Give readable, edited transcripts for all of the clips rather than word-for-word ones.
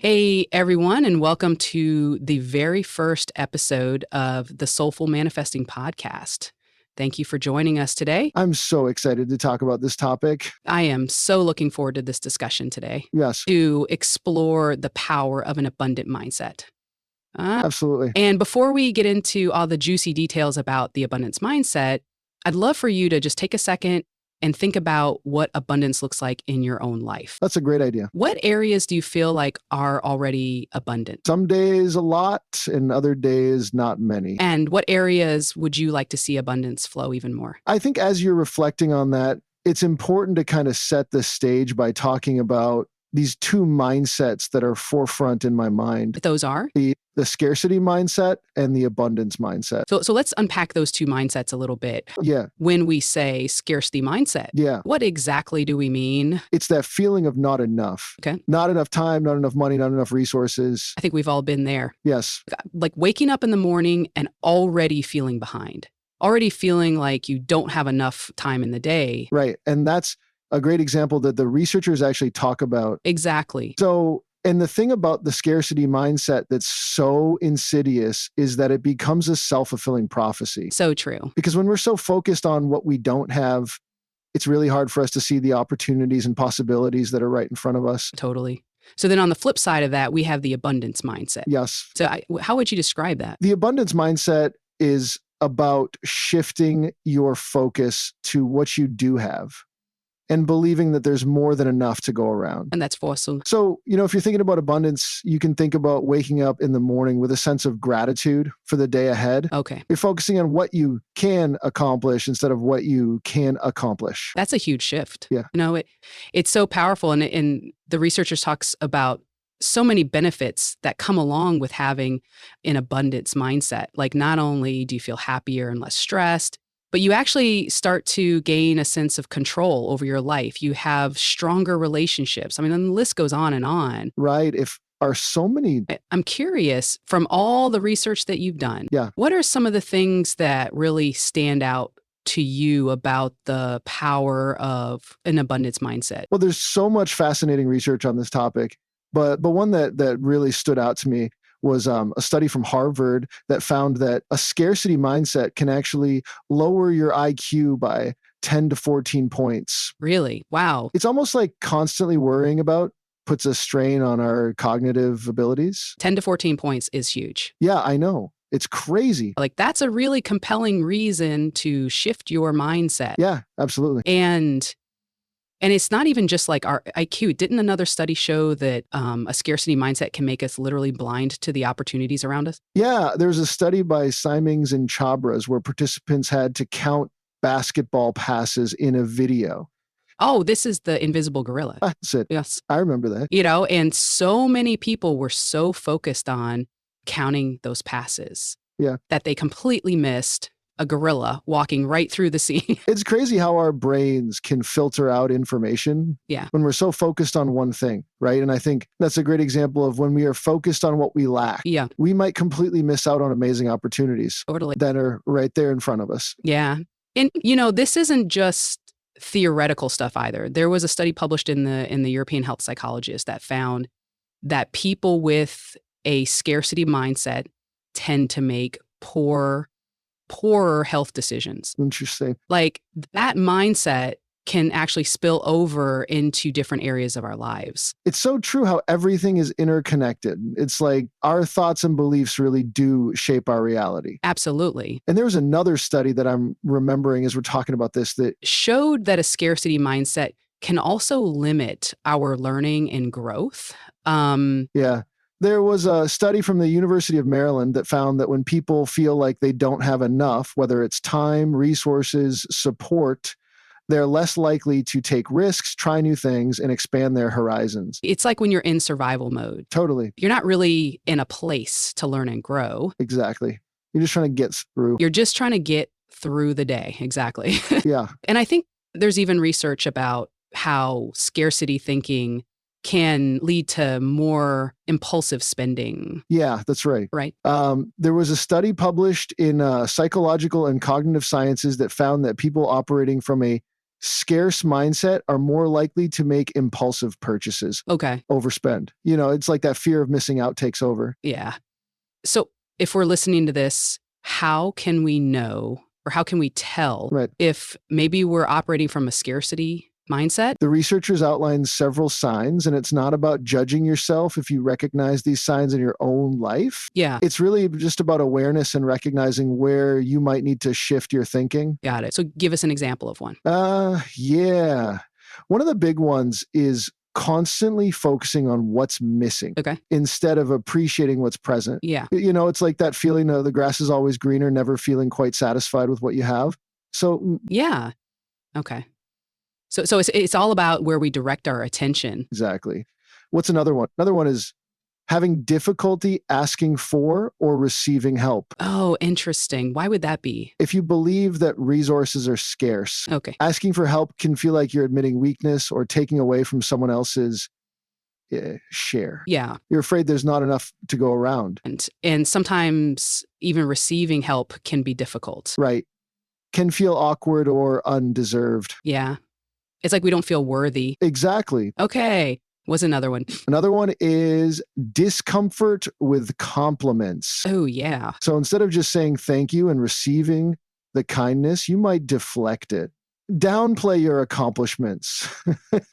Hey, everyone, and welcome to the very first episode of the Soulful Manifesting podcast. Thank you for joining us today. I'm so excited to talk about this topic. I am so looking forward to this discussion today Yes, to explore the power of an abundant mindset. absolutely. And before we get into all the juicy details about the abundance mindset, I'd love for you to just take a second and think about what abundance looks like in your own life. That's a great idea. What areas do you feel like are already abundant? Some days a lot, and other days not many. And what areas would you like to see abundance flow even more? I think as you're reflecting on that, it's important to kind of set the stage by talking about these two mindsets that are forefront in my mind. Those are? The scarcity mindset and the abundance mindset. So let's unpack those two mindsets a little bit. Yeah, When we say scarcity mindset, yeah. what exactly do we mean? It's that feeling of not enough. Okay. Not enough time, not enough money, not enough resources. I think we've all been there. Yes, Like waking up in the morning and already feeling behind, already feeling like you don't have enough time in the day. right. And that's a great example that the researchers actually talk about. Exactly. So, and the thing about the scarcity mindset that's so insidious is that it becomes a self-fulfilling prophecy. So true. Because when we're so focused on what we don't have, it's really hard for us to see the opportunities and possibilities that are right in front of us. Totally. So then on the flip side of that, we have the abundance mindset. Yes. So how would you describe that? The abundance mindset is about shifting your focus to what you do have and believing that there's more than enough to go around. And that's fossil. So, if you're thinking about abundance, you can think about waking up in the morning with a sense of gratitude for the day ahead. Okay. You're focusing on what you can accomplish instead of what you can accomplish. That's a huge shift. Yeah. It's so powerful. And the researchers talks about so many benefits that come along with having an abundance mindset. Like not only do you feel happier and less stressed, but you actually start to gain a sense of control over your life. You have stronger relationships. I mean, and the list goes on and on. Right? Are so many. I'm curious, from all the research that you've done, Yeah. what are some of the things that really stand out to you about the power of an abundance mindset? Well, there's so much fascinating research on this topic, but one that really stood out to me was a study from Harvard that found that a scarcity mindset can actually lower your IQ by 10 to 14 points. Really? Wow. It's almost like constantly worrying about puts a strain on our cognitive abilities. 10 to 14 points is huge. Yeah, I know. It's crazy. Like that's a really compelling reason to shift your mindset. Yeah, absolutely. And it's not even just like our IQ. Didn't another study show that a scarcity mindset can make us literally blind to the opportunities around us? Yeah, there's a study by Simons and Chabras where participants had to count basketball passes in a video. Oh, this is the invisible gorilla. That's it. Yes. I remember that. And so many people were so focused on counting those passes that they completely missed a gorilla walking right through the scene. It's crazy how our brains can filter out information when we're so focused on one thing, right? And I think that's a great example of when we are focused on what we lack, we might completely miss out on amazing opportunities that are right there in front of us. Yeah. And, this isn't just theoretical stuff either. There was a study published in the European Health Psychologist that found that people with a scarcity mindset tend to make poorer health decisions. Interesting. Like that mindset can actually spill over into different areas of our lives. It's so true how everything is interconnected. It's like our thoughts and beliefs really do shape our reality. Absolutely. And there was another study that I'm remembering as we're talking about this that showed that a scarcity mindset can also limit our learning and growth. There was a study from the University of Maryland that found that when people feel like they don't have enough, whether it's time, resources, support, they're less likely to take risks, try new things, and expand their horizons. It's like when you're in survival mode. Totally. You're not really in a place to learn and grow. Exactly. You're just trying to get through. You're just trying to get through the day. Exactly. Yeah. And I think there's even research about how scarcity thinking can lead to more impulsive spending. Yeah, that's right. Right. There was a study published in Psychological and Cognitive Sciences that found that people operating from a scarce mindset are more likely to make impulsive purchases, Okay. overspend. It's like that fear of missing out takes over. Yeah. So if we're listening to this, how can we know or how can we tell Right. if maybe we're operating from a scarcity mindset? The researchers outlined several signs, and it's not about judging yourself if you recognize these signs in your own life. Yeah. It's really just about awareness and recognizing where you might need to shift your thinking. Got it. So give us an example of one. Yeah. One of the big ones is constantly focusing on what's missing Okay. instead of appreciating what's present. Yeah. It's like that feeling of the grass is always greener, never feeling quite satisfied with what you have. So, Yeah. Okay. So it's all about where we direct our attention. exactly. What's another one? Another one is having difficulty asking for or receiving help. Oh, interesting. Why would that be? If you believe that resources are scarce, Okay. asking for help can feel like you're admitting weakness or taking away from someone else's share. Yeah. You're afraid there's not enough to go around. And sometimes even receiving help can be difficult. Right. Can feel awkward or undeserved. Yeah. It's like we don't feel worthy. Exactly. Okay. What's another one? Another one is discomfort with compliments. Oh, yeah. So instead of just saying thank you and receiving the kindness, you might deflect it. Downplay your accomplishments.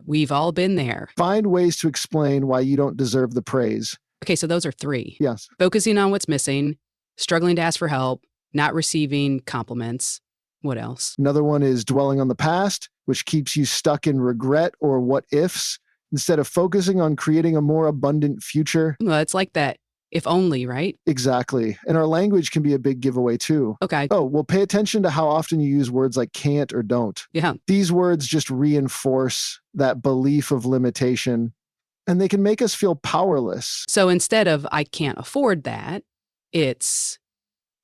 We've all been there. Find ways to explain why you don't deserve the praise. Okay, so those are 3. Yes. Focusing on what's missing, struggling to ask for help, not receiving compliments. What else? Another one is dwelling on the past, which keeps you stuck in regret or what ifs instead of focusing on creating a more abundant future. Well, it's like that if only, right? Exactly. And our language can be a big giveaway too. Okay. Oh, well, pay attention to how often you use words like can't or don't. Yeah. These words just reinforce that belief of limitation, and they can make us feel powerless. So instead of I can't afford that, it's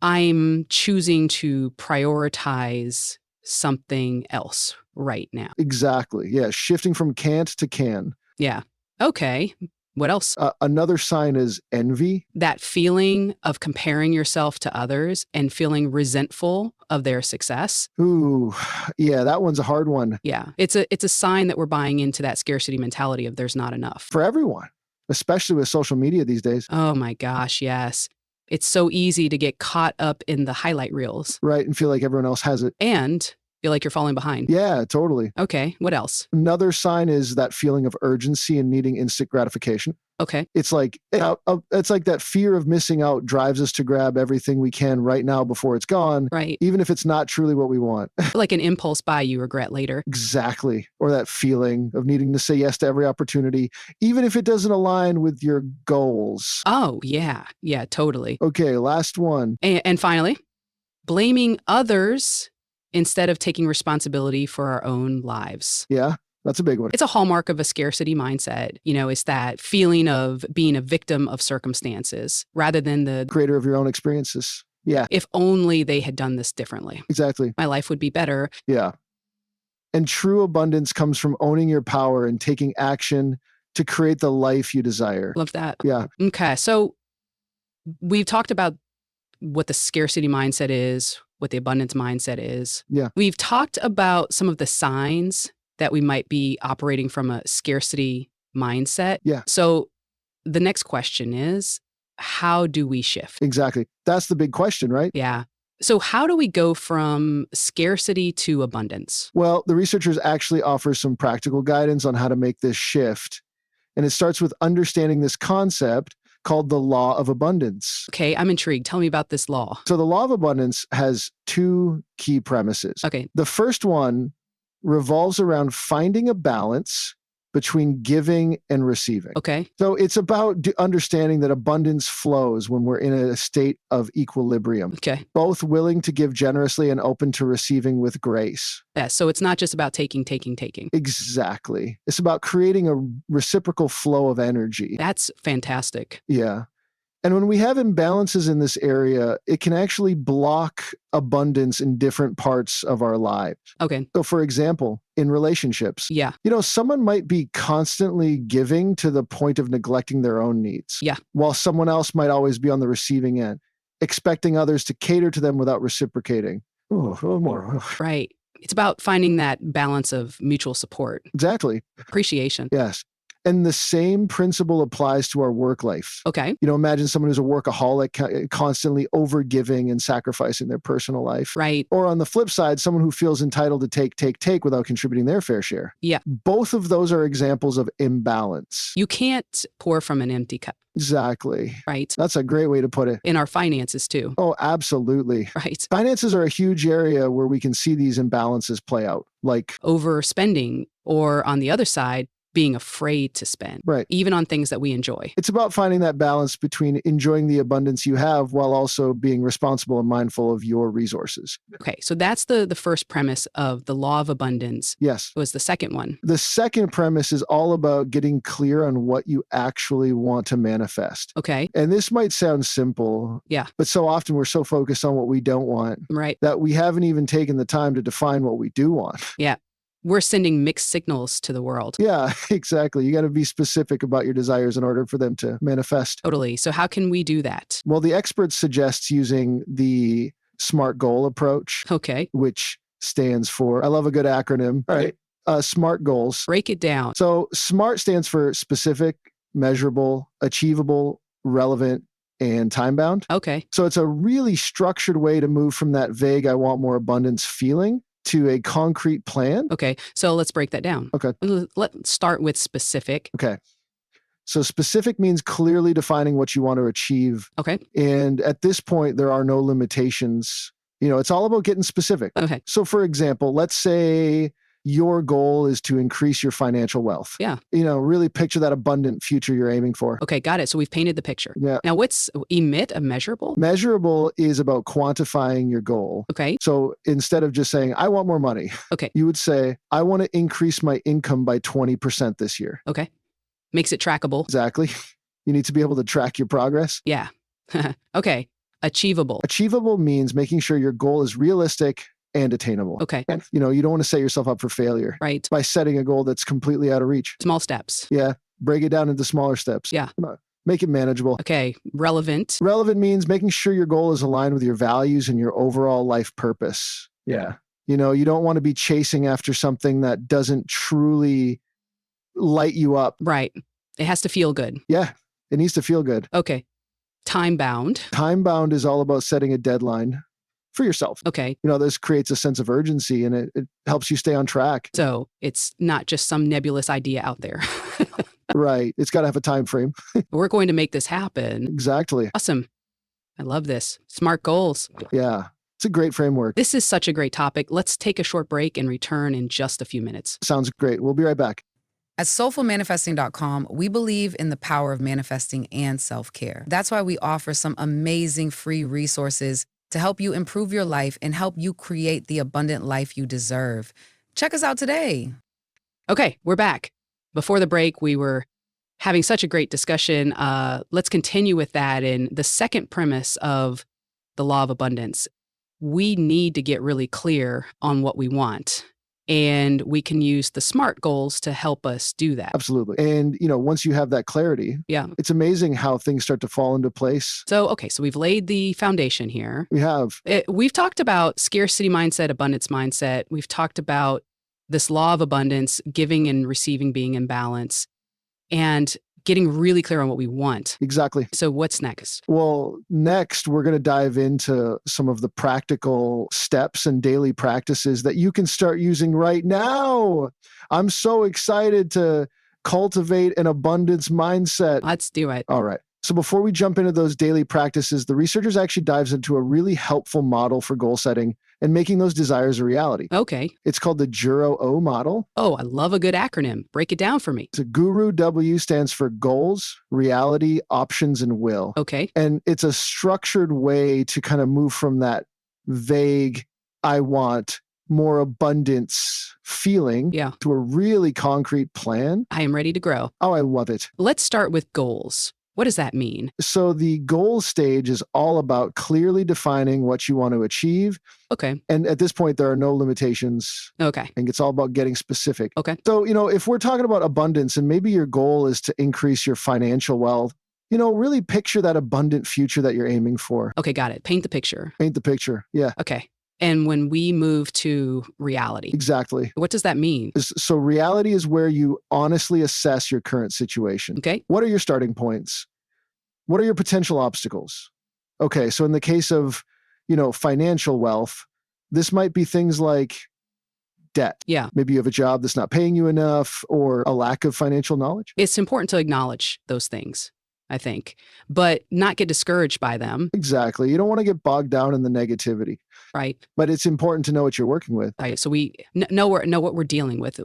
I'm choosing to prioritize something else right now. Exactly. Yeah. Shifting from can't to can. Yeah. Okay. What else? Another sign is envy. That feeling of comparing yourself to others and feeling resentful of their success. Ooh, yeah, that one's a hard one Yeah. It's a sign that we're buying into that scarcity mentality of there's not enough. for everyone, especially with social media these days. Oh my gosh, yes. It's so easy to get caught up in the highlight reels Right. And feel like everyone else has it. and feel like you're falling behind. Yeah, totally. Okay. What else? Another sign is that feeling of urgency and needing instant gratification. Okay. It's like that fear of missing out drives us to grab everything we can right now before it's gone, Right. even if it's not truly what we want. Like an impulse buy you regret later. Exactly. Or that feeling of needing to say yes to every opportunity, even if it doesn't align with your goals. Oh, yeah. Yeah, totally. Okay, last one. And finally, blaming others instead of taking responsibility for our own lives. Yeah, that's a big one. It's a hallmark of a scarcity mindset. It's that feeling of being a victim of circumstances rather than the Creator of your own experiences. Yeah, if only they had done this differently. exactly. My life would be better. Yeah. And true abundance comes from owning your power and taking action to create the life you desire. Love that. Yeah. Okay. So we've talked about what the scarcity mindset is, what the abundance mindset is. Yeah. We've talked about some of the signs that we might be operating from a scarcity mindset. Yeah. So the next question is, how do we shift? Exactly. That's the big question, right? Yeah. So how do we go from scarcity to abundance? Well, the researchers actually offer some practical guidance on how to make this shift. And it starts with understanding this concept called the law of abundance. Okay, I'm intrigued. Tell me about this law. So the law of abundance has 2 key premises. Okay. The first one revolves around finding a balance between giving and receiving. Okay. So it's about understanding that abundance flows when we're in a state of equilibrium, Okay. both willing to give generously and open to receiving with grace. Yeah. So it's not just about taking. Exactly. It's about creating a reciprocal flow of energy. That's fantastic. Yeah. And when we have imbalances in this area, it can actually block abundance in different parts of our lives. Okay. So, for example, in relationships, Yeah. someone might be constantly giving to the point of neglecting their own needs. Yeah. While someone else might always be on the receiving end, expecting others to cater to them without reciprocating. Oh, more. Right. It's about finding that balance of mutual support, Exactly. appreciation. Yes. And the same principle applies to our work life. Okay. Imagine someone who's a workaholic, constantly overgiving and sacrificing their personal life. Right. Or on the flip side, someone who feels entitled to take without contributing their fair share. Yeah. Both of those are examples of imbalance. You can't pour from an empty cup. Exactly. Right. That's a great way to put it. In our finances too. Oh, absolutely. Right. Finances are a huge area where we can see these imbalances play out, like overspending, or on the other side, being afraid to spend, right. even on things that we enjoy. It's about finding that balance between enjoying the abundance you have while also being responsible and mindful of your resources. Okay, so that's the first premise of the law of abundance. Yes. Was the second one. The second premise is all about getting clear on what you actually want to manifest. Okay. And this might sound simple. Yeah. But so often we're so focused on what we don't want. Right. That we haven't even taken the time to define what we do want. Yeah. We're sending mixed signals to the world. Yeah, exactly. You got to be specific about your desires in order for them to manifest. Totally. So how can we do that? Well, the experts suggest using the SMART goal approach. Okay. Which stands for, I love a good acronym. All right. SMART goals. Break it down. So SMART stands for specific, measurable, achievable, relevant, and time bound. Okay. So it's a really structured way to move from that vague, I want more abundance feeling to a concrete plan. Okay. So let's break that down. Okay. Let's start with specific. Okay. So specific means clearly defining what you want to achieve. Okay. And at this point, there are no limitations. It's all about getting specific. Okay. So for example, let's say your goal is to increase your financial wealth. Yeah. Really picture that abundant future you're aiming for. Okay, got it. So we've painted the picture. Yeah. Now what's a measurable? Measurable is about quantifying your goal. Okay. So instead of just saying, I want more money, okay, you would say, I want to increase my income by 20% this year. Okay. Makes it trackable. Exactly. You need to be able to track your progress. Yeah. Okay. Achievable. Achievable means making sure your goal is realistic and attainable. Okay. And, you don't want to set yourself up for failure. Right. By setting a goal that's completely out of reach. Small steps. Yeah. Break it down into smaller steps. Yeah. Make it manageable. Okay. Relevant. Relevant means making sure your goal is aligned with your values and your overall life purpose. Yeah. You don't want to be chasing after something that doesn't truly light you up. Right. It has to feel good. Yeah. It needs to feel good. Okay. Time bound. Time bound is all about setting a deadline for yourself. Okay. This creates a sense of urgency and it helps you stay on track. So it's not just some nebulous idea out there. Right. It's got to have a time frame. We're going to make this happen. Exactly. Awesome. I love this. SMART goals. Yeah. It's a great framework. This is such a great topic. Let's take a short break and return in just a few minutes. Sounds great. We'll be right back. At soulfulmanifesting.com, we believe in the power of manifesting and self-care. That's why we offer some amazing free resources to help you improve your life and help you create the abundant life you deserve. Check us out today. Okay, we're back. Before the break, we were having such a great discussion. Let's continue with that. In the second premise of the law of abundance, we need to get really clear on what we want. And we can use the SMART goals to help us do that. Absolutely. And, once you have that clarity, yeah, it's amazing how things start to fall into place. So we've laid the foundation here. We have. We've talked about scarcity mindset, abundance mindset. We've talked about this law of abundance, giving and receiving being in balance, and getting really clear on what we want. Exactly. So what's next? Well, next, we're going to dive into some of the practical steps and daily practices that you can start using right now. I'm so excited to cultivate an abundance mindset. Let's do it. All right. So before we jump into those daily practices, the researchers actually dives into a really helpful model for goal setting and making those desires a reality. Okay. It's called the Juro-O model. Oh, I love a good acronym. Break it down for me. So Guru W stands for goals, reality, options, and will. Okay. And it's a structured way to kind of move from that vague, I want more abundance feeling to a really concrete plan. I am ready to grow. Oh, I love it. Let's start with goals. What does that mean? So the goal stage is all about clearly defining what you want to achieve. Okay. And at this point, there are no limitations. Okay. And it's all about getting specific. Okay. So, if we're talking about abundance and maybe your goal is to increase your financial wealth, really picture that abundant future that you're aiming for. Okay, got it. Paint the picture. Paint the picture. Yeah. Okay. And when we move to reality, Exactly. what does that mean? So reality is where you honestly assess your current situation. Okay. What are your starting points? What are your potential obstacles? Okay, so in the case of, financial wealth, this might be things like debt. Yeah. Maybe you have a job that's not paying you enough or a lack of financial knowledge. It's important to acknowledge those things, I think, but not get discouraged by them, Exactly. You don't want to get bogged down in the negativity, right? but it's important to know what you're working with. Right. So we know what we're dealing with.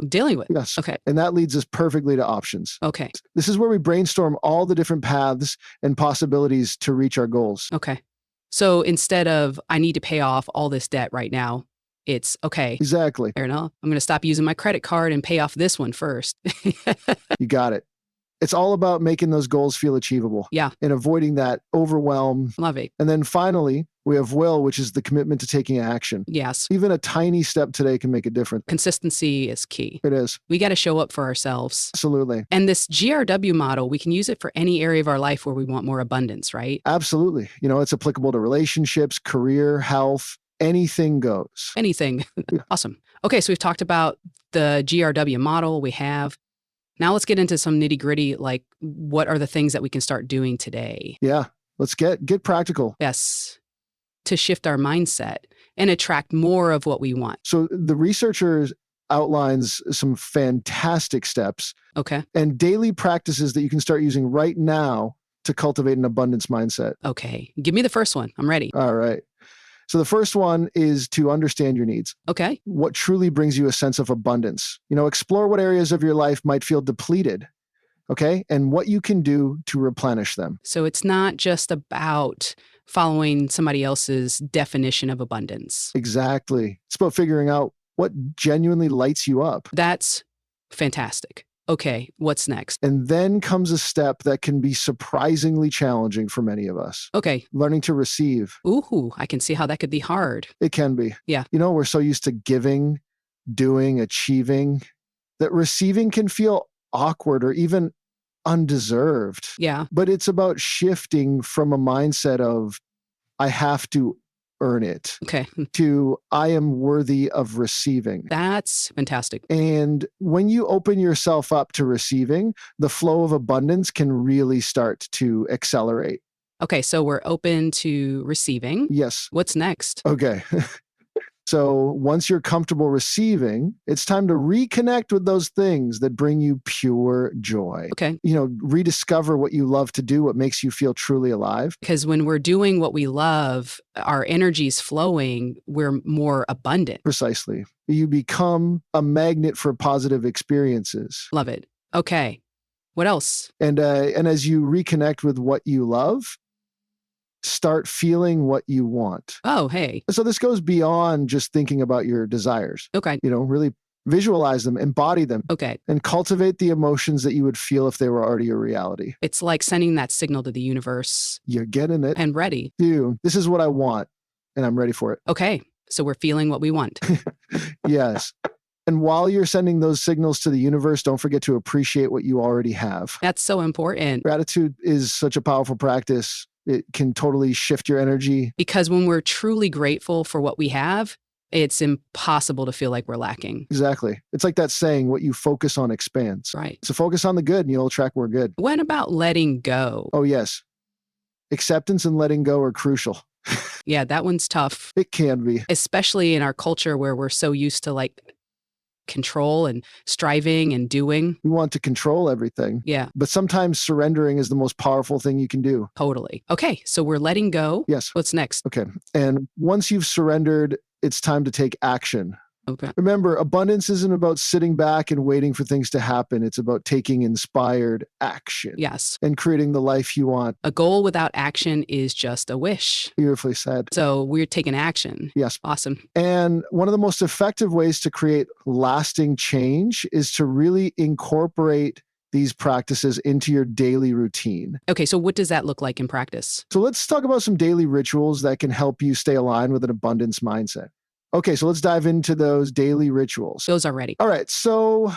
Yes. Okay. And that leads us perfectly to options. Okay. This is where we brainstorm all the different paths and possibilities to reach our goals. Okay. So instead of I need to pay off all this debt right now, it's okay. Exactly. Fair enough. I'm going to stop using my credit card and pay off this one first. You got it. It's all about making those goals feel achievable. Yeah. And avoiding that overwhelm. Love it. And then finally, we have will, which is the commitment to taking action. Yes. Even a tiny step today can make a difference. Consistency is key. It is. We got to show up for ourselves. Absolutely. And this GRW model, we can use it for any area of our life where we want more abundance, right? Absolutely. It's applicable to relationships, career, health, anything goes. Anything. Awesome. Okay, so we've talked about the GRW model we have. Now let's get into some nitty gritty, like what are the things that we can start doing today? Yeah. Let's get practical. Yes. To shift our mindset and attract more of what we want. So the researchers outlines some fantastic steps Okay. and daily practices that you can start using right now to cultivate an abundance mindset. Okay. Give me the first one. I'm ready. All right. So the first one is to understand your needs. Okay. What truly brings you a sense of abundance? Explore what areas of your life might feel depleted. Okay. And what you can do to replenish them. So it's not just about following somebody else's definition of abundance. Exactly. It's about figuring out what genuinely lights you up. That's fantastic. Okay, what's next? And then comes a step that can be surprisingly challenging for many of us. Okay. Learning to receive. Ooh, I can see how that could be hard. It can be. Yeah. We're so used to giving, doing, achieving, that receiving can feel awkward or even undeserved. Yeah. But it's about shifting from a mindset of, I have to earn it, Okay. to I am worthy of receiving. That's fantastic. And when you open yourself up to receiving, the flow of abundance can really start to accelerate. Okay, so we're open to receiving. Yes. What's next? Okay. So once you're comfortable receiving, it's time to reconnect with those things that bring you pure joy. Okay. Rediscover what you love to do, what makes you feel truly alive. Because when we're doing what we love, our energy's flowing, we're more abundant. Precisely. You become a magnet for positive experiences. Love it. Okay. What else? And as you reconnect with what you love, start feeling what you want. Oh, hey. So this goes beyond just thinking about your desires. Okay. Really visualize them, embody them, Okay. and cultivate the emotions that you would feel if they were already a reality. It's like sending that signal to the universe You're getting it. and ready. Dude, this is what I want, and I'm ready for it. Okay. So we're feeling what we want. Yes. And while you're sending those signals to the universe, don't forget to appreciate what you already have. That's so important. Gratitude is such a powerful practice. It can totally shift your energy. Because when we're truly grateful for what we have, it's impossible to feel like we're lacking. Exactly. It's like that saying, what you focus on expands. Right. So focus on the good and you'll attract more good. What about letting go? Oh, yes. Acceptance and letting go are crucial. Yeah, that one's tough, It can be. especially in our culture where we're so used to like control and striving and doing. We want to control everything. Yeah, But sometimes surrendering is the most powerful thing you can do. totally. Okay, so we're letting go. Yes. What's next? Okay. And once you've surrendered, it's time to take action. Okay. Remember, abundance isn't about sitting back and waiting for things to happen. It's about taking inspired action Yes. and creating the life you want. A goal without action is just a wish. Beautifully said. So we're taking action. Yes. Awesome. And one of the most effective ways to create lasting change is to really incorporate these practices into your daily routine. Okay, so what does that look like in practice? So let's talk about some daily rituals that can help you stay aligned with an abundance mindset. Okay, so let's dive into those daily rituals. Those are ready. All right, so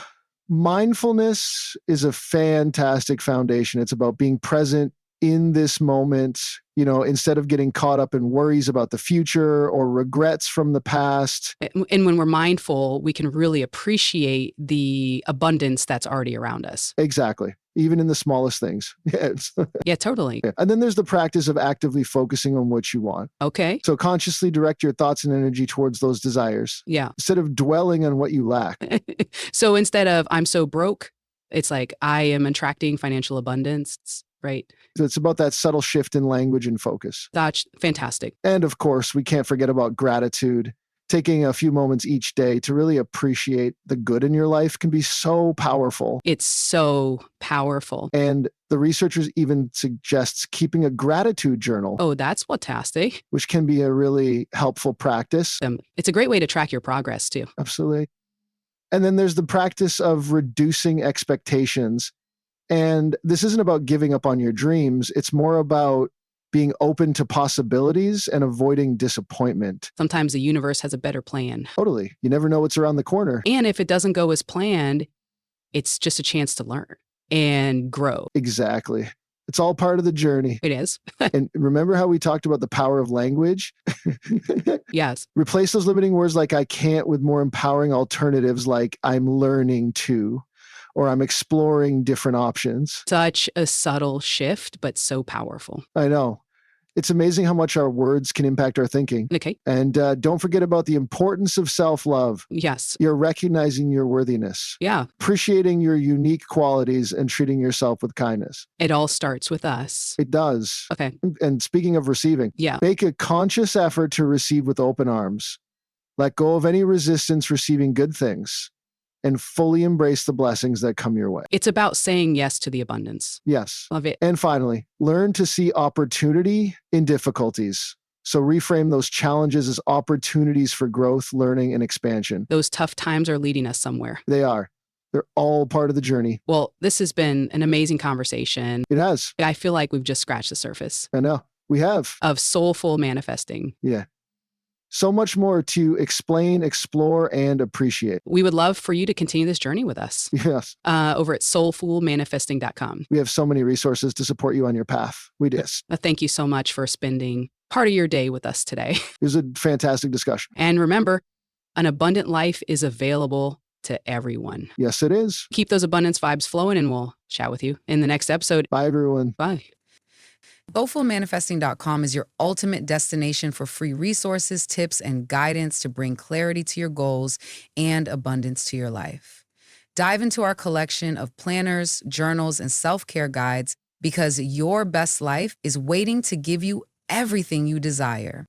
mindfulness is a fantastic foundation. It's about being present in this moment, instead of getting caught up in worries about the future or regrets from the past. And when we're mindful, we can really appreciate the abundance that's already around us. Exactly. Even in the smallest things. Yeah, totally. And then there's the practice of actively focusing on what you want. Okay. So consciously direct your thoughts and energy towards those desires Yeah. instead of dwelling on what you lack. So instead of I'm so broke, it's like I am attracting financial abundance, right? So it's about that subtle shift in language and focus. That's fantastic. And of course, we can't forget about gratitude. Taking a few moments each day to really appreciate the good in your life can be so powerful. It's so powerful. And the researchers even suggests keeping a gratitude journal. Oh, that's fantastic. Which can be a really helpful practice. It's a great way to track your progress too. Absolutely. And then there's the practice of reducing expectations. And this isn't about giving up on your dreams. It's more about being open to possibilities and avoiding disappointment. Sometimes the universe has a better plan. Totally. You never know what's around the corner. And if it doesn't go as planned, it's just a chance to learn and grow. Exactly. It's all part of the journey. It is. And remember how we talked about the power of language? Yes. Replace those limiting words like I can't with more empowering alternatives like I'm learning to, or I'm exploring different options. Such a subtle shift, but so powerful. I know. It's amazing how much our words can impact our thinking. Okay. And don't forget about the importance of self-love. Yes. You're recognizing your worthiness. Yeah. Appreciating your unique qualities and treating yourself with kindness. It all starts with us. It does. Okay. And speaking of receiving, make a conscious effort to receive with open arms. Let go of any resistance receiving good things. And fully embrace the blessings that come your way. It's about saying yes to the abundance. Yes. Love it. And finally, learn to see opportunity in difficulties. So reframe those challenges as opportunities for growth, learning, and expansion. Those tough times are leading us somewhere. They are. They're all part of the journey. Well, this has been an amazing conversation. It has. I feel like we've just scratched the surface. I know. We have. Of soulful manifesting. Yeah. So much more to explain, explore, and appreciate. We would love for you to continue this journey with us. Yes. Over at soulfulmanifesting.com. We have so many resources to support you on your path. We do. Thank you so much for spending part of your day with us today. It was a fantastic discussion. And remember, an abundant life is available to everyone. Yes, it is. Keep those abundance vibes flowing, and we'll chat with you in the next episode. Bye, everyone. Bye. Soulfulmanifesting.com is your ultimate destination for free resources, tips, and guidance to bring clarity to your goals and abundance to your life. Dive into our collection of planners, journals, and self-care guides because your best life is waiting to give you everything you desire.